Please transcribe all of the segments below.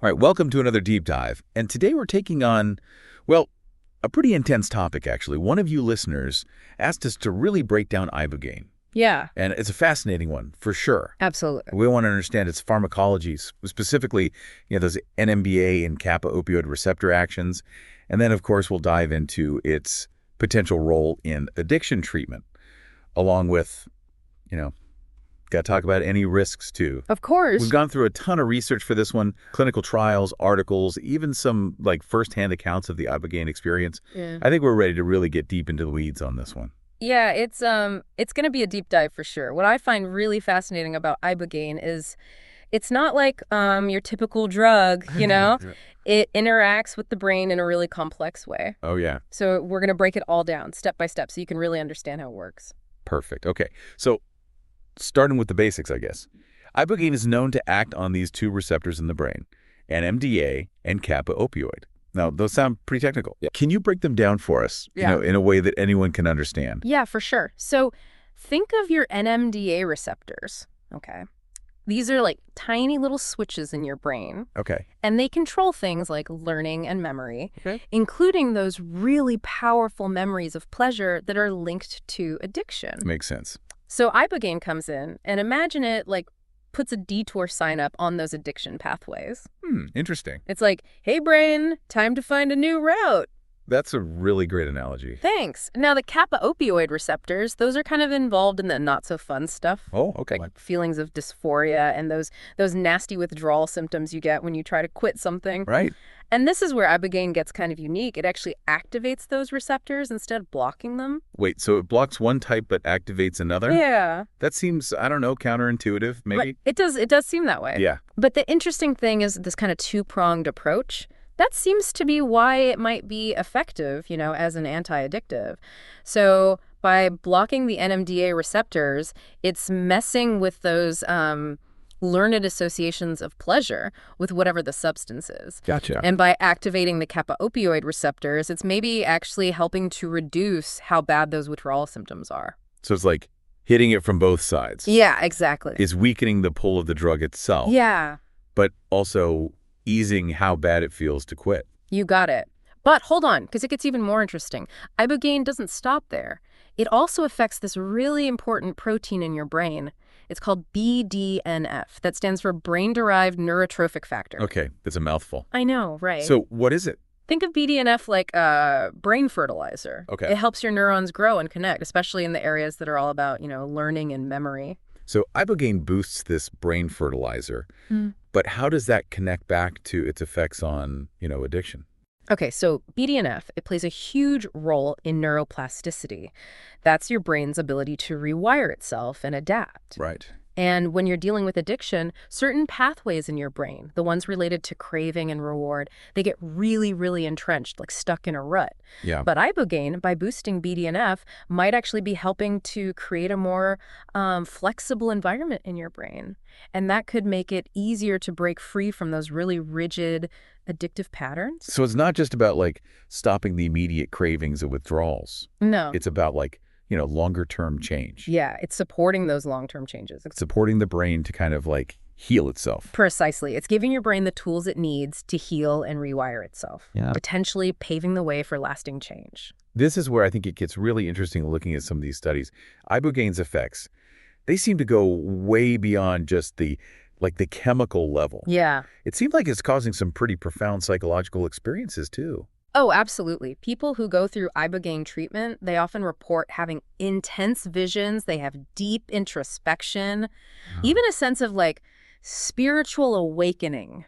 All right, welcome to another deep dive. And today we're taking on, well, a pretty intense topic, actually. One of you listeners asked us to really break down Ibogaine. Yeah. And it's a fascinating one, for sure. Absolutely. We want to understand its pharmacology, specifically, those NMDA and kappa opioid receptor actions. And then, of course, we'll dive into its potential role in addiction treatment, along with, got to talk about any risks, too. Of course. We've gone through a ton of research for this one, clinical trials, articles, even some firsthand accounts of the Ibogaine experience. Yeah. I think we're ready to really get deep into the weeds on this one. Yeah, it's going to be a deep dive for sure. What I find really fascinating about Ibogaine is it's not like your typical drug, It interacts with the brain in a really complex way. Oh, yeah. So we're going to break it all down step by step so you can really understand how it works. Perfect. Okay. So starting with the basics, I guess. Ibogaine is known to act on these two receptors in the brain, NMDA and kappa opioid. Now, those sound pretty technical. Yeah. Can you break them down for us, in a way that anyone can understand? Yeah, for sure. So think of your NMDA receptors, okay? These are like tiny little switches in your brain. Okay. And they control things like learning and memory, including those really powerful memories of pleasure that are linked to addiction. Makes sense. So Ibogaine comes in, and imagine it puts a detour sign up on those addiction pathways. Interesting. It's like, hey, brain, time to find a new route. That's a really great analogy. Thanks. Now, the kappa opioid receptors, those are kind of involved in the not-so-fun stuff. Oh, okay. Like feelings of dysphoria and those nasty withdrawal symptoms you get when you try to quit something. Right. And this is where Ibogaine gets kind of unique. It actually activates those receptors instead of blocking them. Wait, so it blocks one type but activates another? Yeah. That seems, I don't know, counterintuitive, maybe? But it does seem that way. Yeah. But the interesting thing is this kind of two-pronged approach. That seems to be why it might be effective, as an anti-addictive. So by blocking the NMDA receptors, it's messing with those learned associations of pleasure with whatever the substance is. Gotcha. And by activating the kappa opioid receptors, it's maybe actually helping to reduce how bad those withdrawal symptoms are. So it's like hitting it from both sides. Yeah, exactly. Is weakening the pull of the drug itself. Yeah. But also easing how bad it feels to quit. You got it. But hold on, because it gets even more interesting. Ibogaine doesn't stop there. It also affects this really important protein in your brain. It's called BDNF. That stands for brain-derived neurotrophic factor. Okay, that's a mouthful. I know, right? So what is it? Think of BDNF like brain fertilizer. Okay. It helps your neurons grow and connect, especially in the areas that are all about, learning and memory. So Ibogaine boosts this brain fertilizer, but how does that connect back to its effects on, addiction? Okay, so BDNF, it plays a huge role in neuroplasticity. That's your brain's ability to rewire itself and adapt. Right. And when you're dealing with addiction, certain pathways in your brain, the ones related to craving and reward, they get really, really entrenched, like stuck in a rut. Yeah. But Ibogaine, by boosting BDNF, might actually be helping to create a more flexible environment in your brain. And that could make it easier to break free from those really rigid, addictive patterns. So it's not just about stopping the immediate cravings and withdrawals. No. It's about longer-term change. Yeah, it's supporting those long-term changes. It's supporting the brain to kind of heal itself. Precisely. It's giving your brain the tools it needs to heal and rewire itself, Yeah. potentially paving the way for lasting change. This is where I think it gets really interesting looking at some of these studies. Ibogaine's effects, they seem to go way beyond just the chemical level. Yeah. It seems like it's causing some pretty profound psychological experiences, too. Oh, absolutely. People who go through Ibogaine treatment, they often report having intense visions. They have deep introspection, even a sense of spiritual awakening.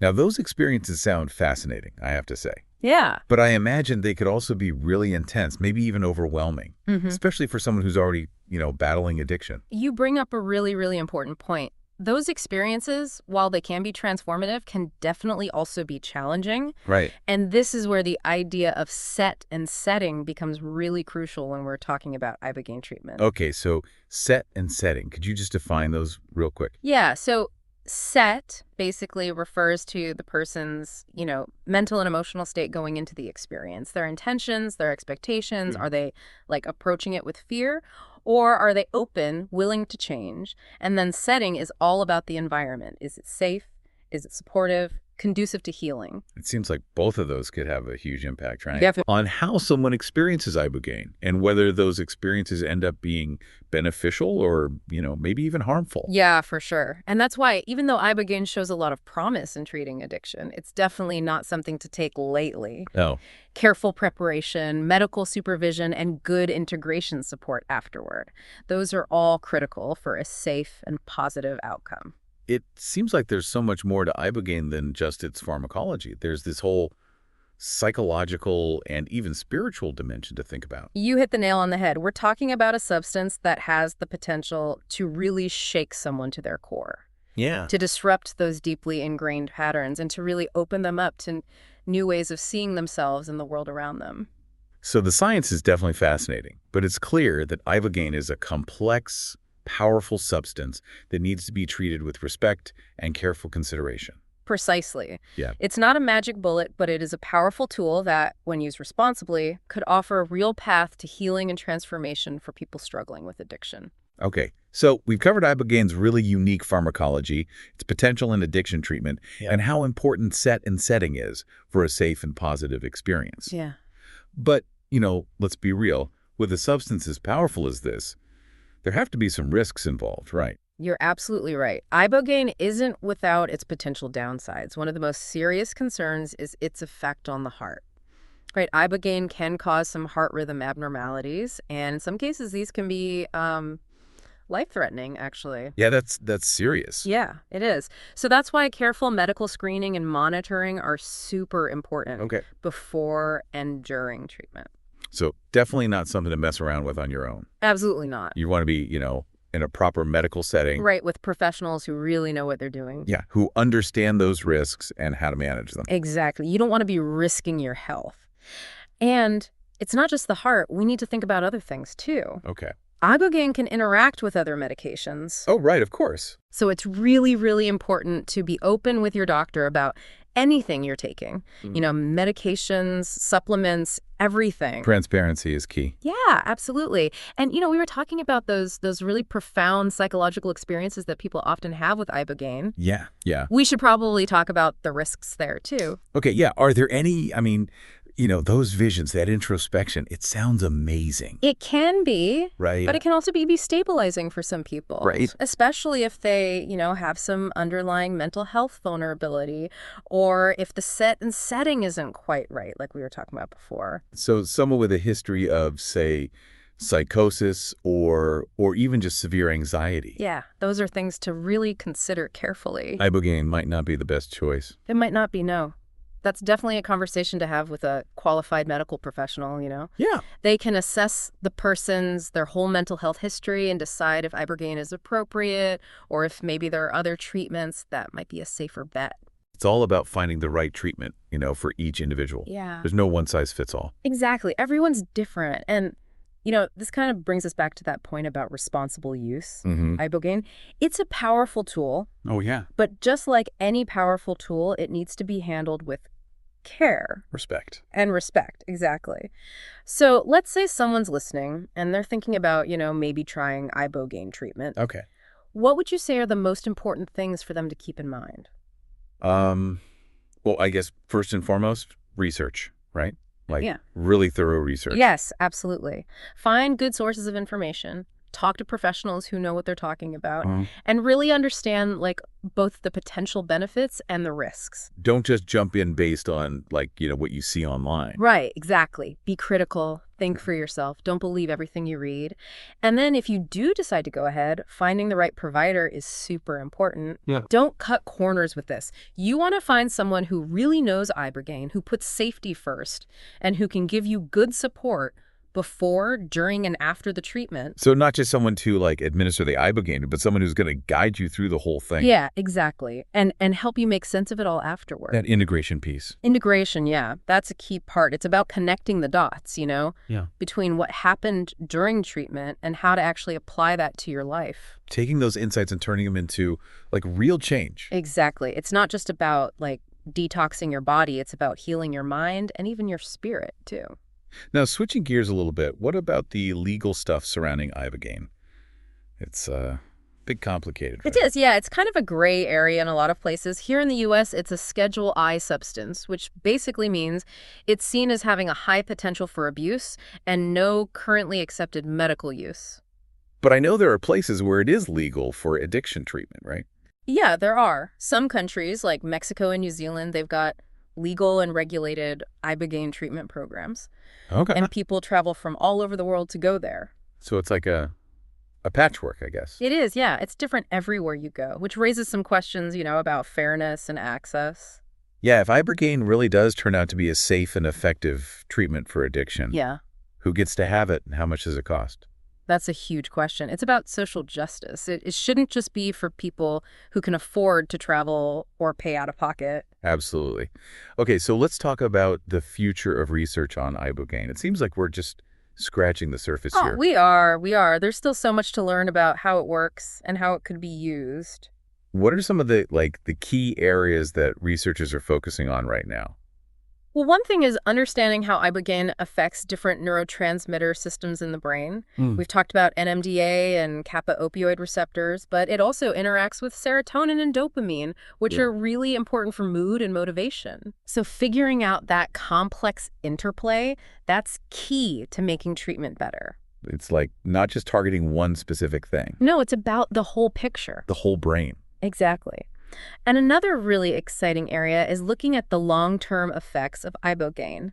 Now, those experiences sound fascinating, I have to say. Yeah. But I imagine they could also be really intense, maybe even overwhelming, especially for someone who's already, battling addiction. You bring up a really, really important point. Those experiences, while they can be transformative, can definitely also be challenging. Right. And this is where the idea of set and setting becomes really crucial when we're talking about Ibogaine treatment. Okay, so set and setting. Could you just define those real quick? Yeah, so set basically refers to the person's, mental and emotional state going into the experience. Their intentions, their expectations, are they approaching it with fear? Or are they open, willing to change? And then setting is all about the environment. Is it safe? Is it supportive? conducive to healing. It seems like both of those could have a huge impact, right? Definitely. On how someone experiences Ibogaine and whether those experiences end up being beneficial or, maybe even harmful. Yeah, for sure. And that's why, even though Ibogaine shows a lot of promise in treating addiction, it's definitely not something to take lightly. Oh, Careful preparation, medical supervision, and good integration support afterward. Those are all critical for a safe and positive outcome. it seems like there's so much more to Ibogaine than just its pharmacology. There's this whole psychological and even spiritual dimension to think about. You hit the nail on the head. We're talking about a substance that has the potential to really shake someone to their core, Yeah. to disrupt those deeply ingrained patterns, and to really open them up to new ways of seeing themselves and the world around them. So the science is definitely fascinating, but it's clear that Ibogaine is a complex, powerful substance that needs to be treated with respect and careful consideration. Precisely. Yeah. It's not a magic bullet, but it is a powerful tool that, when used responsibly, could offer a real path to healing and transformation for people struggling with addiction. Okay, so we've covered Ibogaine's really unique pharmacology, its potential in addiction treatment, and how important set and setting is for a safe and positive experience. Yeah. But, let's be real, with a substance as powerful as this, there have to be some risks involved, right? You're absolutely right. Ibogaine isn't without its potential downsides. One of the most serious concerns is its effect on the heart. Right, Ibogaine can cause some heart rhythm abnormalities, and in some cases these can be life-threatening, actually. Yeah, that's serious. Yeah, it is. So that's why careful medical screening and monitoring are super important Okay. before and during treatment. So definitely not something to mess around with on your own. Absolutely not. You want to be, in a proper medical setting. Right, with professionals who really know what they're doing. Yeah, who understand those risks and how to manage them. Exactly. You don't want to be risking your health. And it's not just the heart. We need to think about other things, too. Okay. Ibogaine can interact with other medications. Oh, right, of course. So it's really, really important to be open with your doctor about anything you're taking. Medications, supplements, everything. Transparency is key. Yeah, absolutely. And, we were talking about those really profound psychological experiences that people often have with Ibogaine. Yeah. We should probably talk about the risks there, too. Okay, yeah. Are there any, those visions, that introspection, it sounds amazing. It can be, Right. but it can also be destabilizing for some people. Right. Especially if they, have some underlying mental health vulnerability, or if the set and setting isn't quite right, like we were talking about before. So someone with a history of, say, psychosis or even just severe anxiety. Yeah, those are things to really consider carefully. Ibogaine might not be the best choice. It might not be, no. That's definitely a conversation to have with a qualified medical professional, Yeah. They can assess their whole mental health history and decide if Ibogaine is appropriate or if maybe there are other treatments that might be a safer bet. It's all about finding the right treatment, for each individual. Yeah. There's no one size fits all. Exactly. Everyone's different. And, this kind of brings us back to that point about responsible use. Ibogaine, it's a powerful tool, Oh, yeah. but just like any powerful tool, it needs to be handled with care. Respect. And respect, exactly. So let's say someone's listening and they're thinking about, maybe trying Ibogaine treatment. Okay. What would you say are the most important things for them to keep in mind? Well, I guess first and foremost, research, right? Yeah. Really thorough research. Yes, absolutely. Find good sources of information. Talk to professionals who know what they're talking about, and really understand, both the potential benefits and the risks. Don't just jump in based on, what you see online. Right, exactly. Be critical. Think for yourself. Don't believe everything you read. And then if you do decide to go ahead, finding the right provider is super important. Yeah. Don't cut corners with this. You want to find someone who really knows Ibogaine, who puts safety first, and who can give you good support before, during, and after the treatment. So not just someone to, administer the Ibogaine, but someone who's going to guide you through the whole thing. Yeah, exactly. And help you make sense of it all afterward. That integration piece. Integration, yeah. That's a key part. It's about connecting the dots, Yeah. between what happened during treatment and how to actually apply that to your life. Taking those insights and turning them into, real change. Exactly. It's not just about, detoxing your body. It's about healing your mind and even your spirit, too. Now, switching gears a little bit, what about the legal stuff surrounding Ibogaine? It's been Big complicated, It right? is, yeah. It's kind of a gray area in a lot of places. Here in the U.S., it's a Schedule I substance, which basically means it's seen as having a high potential for abuse and no currently accepted medical use. But I know there are places where it is legal for addiction treatment, right? Yeah, there are. Some countries, like Mexico and New Zealand, they've got legal and regulated Ibogaine treatment programs, Okay. and people travel from all over the world to go there. So it's like a patchwork, I guess. It is, yeah. It's different everywhere you go, which raises some questions, about fairness and access. Yeah, if Ibogaine really does turn out to be a safe and effective treatment for addiction, Yeah, who gets to have it and how much does it cost? that's a huge question. It's about social justice. It shouldn't just be for people who can afford to travel or pay out of pocket. Absolutely. Okay, so let's talk about the future of research on Ibogaine. It seems like we're just scratching the surface Oh, here. we are. We are. There's still so much to learn about how it works and how it could be used. What are some of the key areas that researchers are focusing on right now? Well, one thing is understanding how Ibogaine affects different neurotransmitter systems in the brain. Mm. We've talked about NMDA and kappa opioid receptors, but it also interacts with serotonin and dopamine, which Yeah. are really important for mood and motivation. So figuring out that complex interplay, that's key to making treatment better. It's like not just targeting one specific thing, No, it's about the whole picture. the whole brain. Exactly. And another really exciting area is looking at the long-term effects of Ibogaine.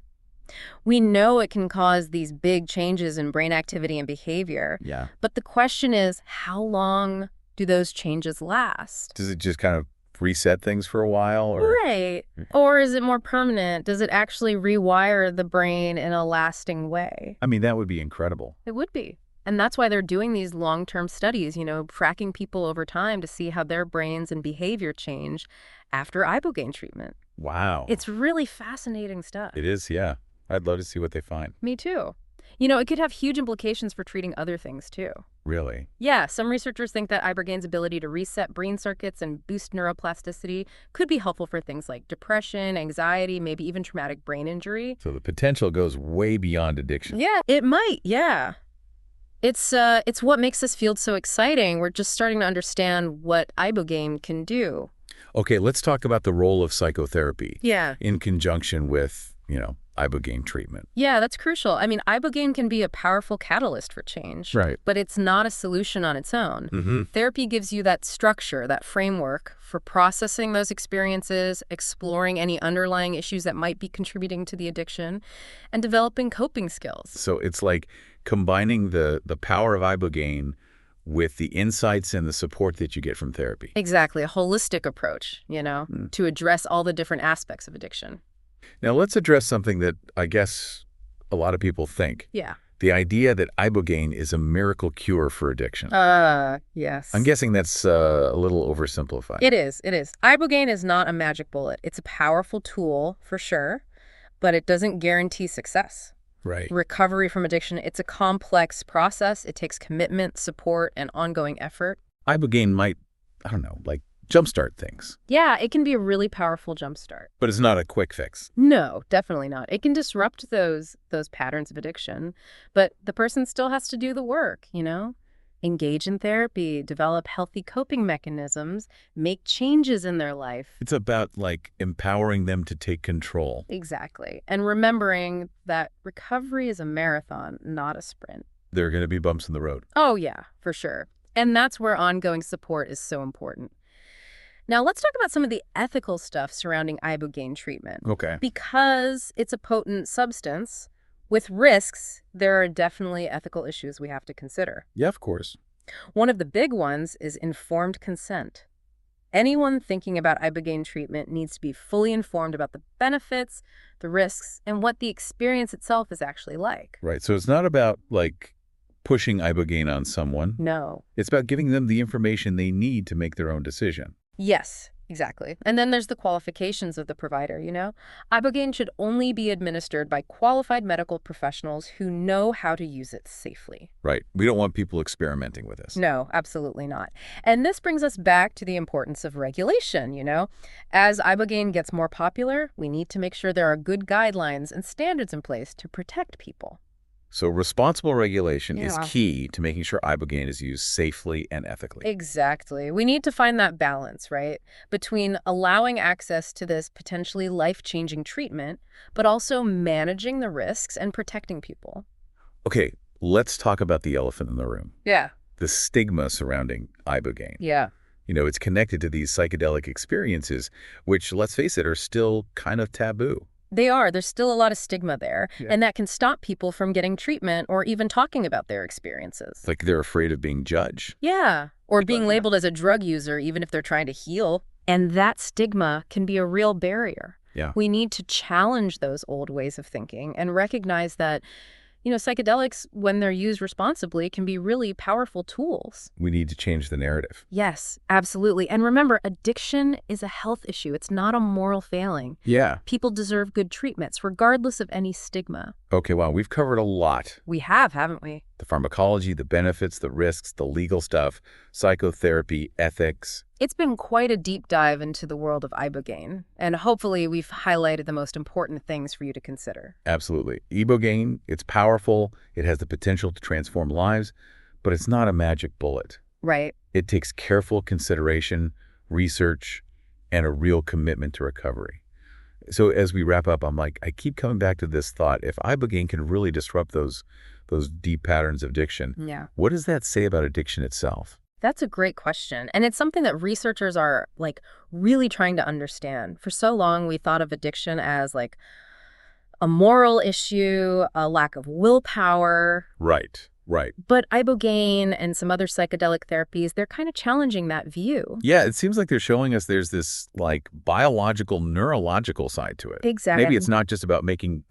We know it can cause these big changes in brain activity and behavior, Yeah. but the question is, how long do those changes last? Does it just kind of reset things for a while or? Right. Or is it more permanent? Does it actually rewire the brain in a lasting way? I mean, that would be incredible. It would be. And that's why they're doing these long-term studies, tracking people over time to see how their brains and behavior change after Ibogaine treatment. Wow. It's really fascinating stuff. It is, yeah. I'd love to see what they find. Me too. It could have huge implications for treating other things too. Really? Yeah, some researchers think that Ibogaine's ability to reset brain circuits and boost neuroplasticity could be helpful for things like depression, anxiety, maybe even traumatic brain injury. So the potential goes way beyond addiction. Yeah, it might, yeah. It's what makes this field so exciting. We're just starting to understand what Ibogaine can do. Okay, let's talk about the role of psychotherapy Yeah. in conjunction with, Ibogaine treatment. Yeah, that's crucial. I mean, Ibogaine can be a powerful catalyst for change. Right. But it's not a solution on its own. Mm-hmm. Therapy gives you that structure, that framework for processing those experiences, exploring any underlying issues that might be contributing to the addiction, and developing coping skills. So it's like combining the power of Ibogaine with the insights and the support that you get from therapy. Exactly, a holistic approach, to address all the different aspects of addiction. Now let's address something that I guess a lot of people think. Yeah. The idea that Ibogaine is a miracle cure for addiction. Yes. I'm guessing that's a little oversimplified. It is. Ibogaine is not a magic bullet. It's a powerful tool, for sure, but it doesn't guarantee success. Right. Recovery from addiction, it's a complex process. It takes commitment, support, and ongoing effort. Ibogaine might, I don't know, like jumpstart things. Yeah, it can be a really powerful jumpstart. But it's not a quick fix. No, definitely not. It can disrupt those patterns of addiction, but the person still has to do the work, engage in therapy, develop healthy coping mechanisms, make changes in their life. It's about like empowering them to take control. Exactly. And remembering that recovery is a marathon, not a sprint. There are going to be bumps in the road. Oh, yeah, for sure. And that's where ongoing support is so important. Now, let's talk about some of the ethical stuff surrounding Ibogaine treatment. Okay. Because it's a potent substance, with risks, there are definitely ethical issues we have to consider. Yeah, of course. One of the big ones is informed consent. Anyone thinking about Ibogaine treatment needs to be fully informed about the benefits, the risks, and what the experience itself is actually like. Right. So it's not about like pushing Ibogaine on someone. No. It's about giving them the information they need to make their own decision. Yes, exactly. And then there's the qualifications of the provider, Ibogaine should only be administered by qualified medical professionals who know how to use it safely. Right. We don't want people experimenting with this. No, absolutely not. And this brings us back to the importance of regulation, As Ibogaine gets more popular, we need to make sure there are good guidelines and standards in place to protect people. So responsible regulation is Yeah. key to making sure Ibogaine is used safely and ethically. Exactly. We need to find that balance, right? Between allowing access to this potentially life-changing treatment, but also managing the risks and protecting people. Okay, let's talk about the elephant in the room. Yeah. The stigma surrounding Ibogaine. Yeah. It's connected to these psychedelic experiences, which, let's face it, are still kind of taboo. They are. There's still a lot of stigma there, Yeah. and that can stop people from getting treatment or even talking about their experiences. Like they're afraid of being judged. Yeah, or being Yeah. labeled as a drug user even if they're trying to heal. And that stigma can be a real barrier. Yeah. We need to challenge those old ways of thinking and recognize that, psychedelics, when they're used responsibly, can be really powerful tools. We need to change the narrative. Yes, absolutely. And remember, addiction is a health issue. It's not a moral failing. Yeah. People deserve good treatments, regardless of any stigma. Okay, wow, we've covered a lot. We have, haven't we? The pharmacology, the benefits, the risks, the legal stuff, psychotherapy, ethics. It's been quite a deep dive into the world of Ibogaine, and hopefully we've highlighted the most important things for you to consider. Absolutely. Ibogaine, it's powerful, it has the potential to transform lives, but it's not a magic bullet. Right. It takes careful consideration, research, and a real commitment to recovery. So as we wrap up, I keep coming back to this thought. If Ibogaine can really disrupt those deep patterns of addiction, Yeah. what does that say about addiction itself? That's a great question. And it's something that researchers are really trying to understand. For so long, we thought of addiction as a moral issue, a lack of willpower. Right. But Ibogaine and some other psychedelic therapies, they're kind of challenging that view. Yeah, it seems like they're showing us there's this biological, neurological side to it. Exactly. Maybe it's not just about making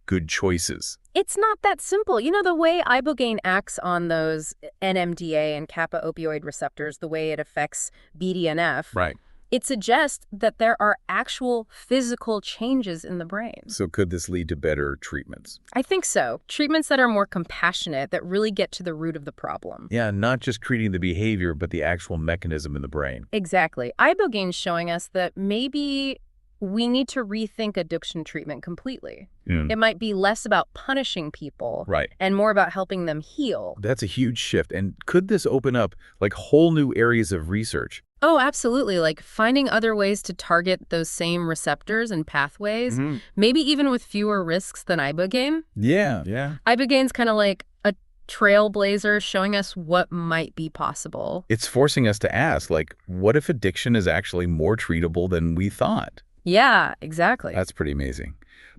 good choices. It's not that simple. The way Ibogaine acts on those NMDA and kappa opioid receptors, the way it affects BDNF, Right. it suggests that there are actual physical changes in the brain. So could this lead to better treatments? I think so. Treatments that are more compassionate, that really get to the root of the problem. Yeah, not just treating the behavior, but the actual mechanism in the brain. Exactly. Ibogaine's showing us that maybe we need to rethink addiction treatment completely. It might be less about punishing people Right. and more about helping them heal. That's a huge shift. And could this open up whole new areas of research? Oh, absolutely. Finding other ways to target those same receptors and pathways, maybe even with fewer risks than Ibogaine. Yeah. Ibogaine's kind of like a trailblazer showing us what might be possible. It's forcing us to ask, what if addiction is actually more treatable than we thought? Yeah, exactly. That's pretty amazing.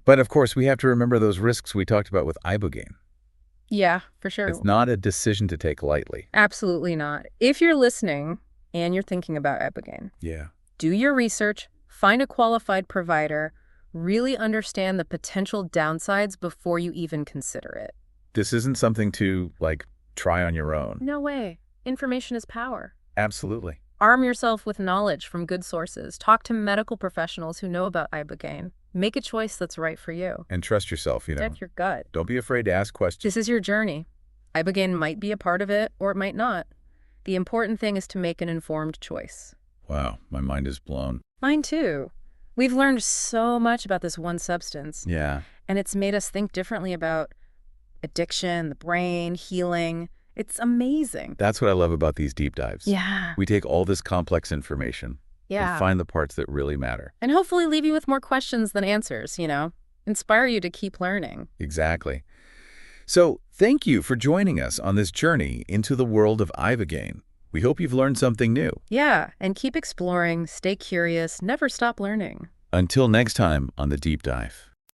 But of course, we have to remember those risks we talked about with Ibogaine. Yeah, for sure. It's not a decision to take lightly. Absolutely not. If you're listening and you're thinking about Ibogaine, Yeah. do your research, find a qualified provider, really understand the potential downsides before you even consider it. This isn't something to, try on your own. No way. Information is power. Absolutely. Arm yourself with knowledge from good sources. Talk to medical professionals who know about Ibogaine. Make a choice that's right for you. And trust yourself, Protect your gut. Don't be afraid to ask questions. This is your journey. Ibogaine might be a part of it, or it might not. The important thing is to make an informed choice. Wow, my mind is blown. Mine too. We've learned so much about this one substance, Yeah. and it's made us think differently about addiction, the brain, healing. It's amazing. That's what I love about these deep dives. Yeah. We take all this complex information and find the parts that really matter. And hopefully leave you with more questions than answers, Inspire you to keep learning. Exactly. So thank you for joining us on this journey into the world of Ibogaine. We hope you've learned something new. Yeah, and keep exploring, stay curious, never stop learning. Until next time on The Deep Dive.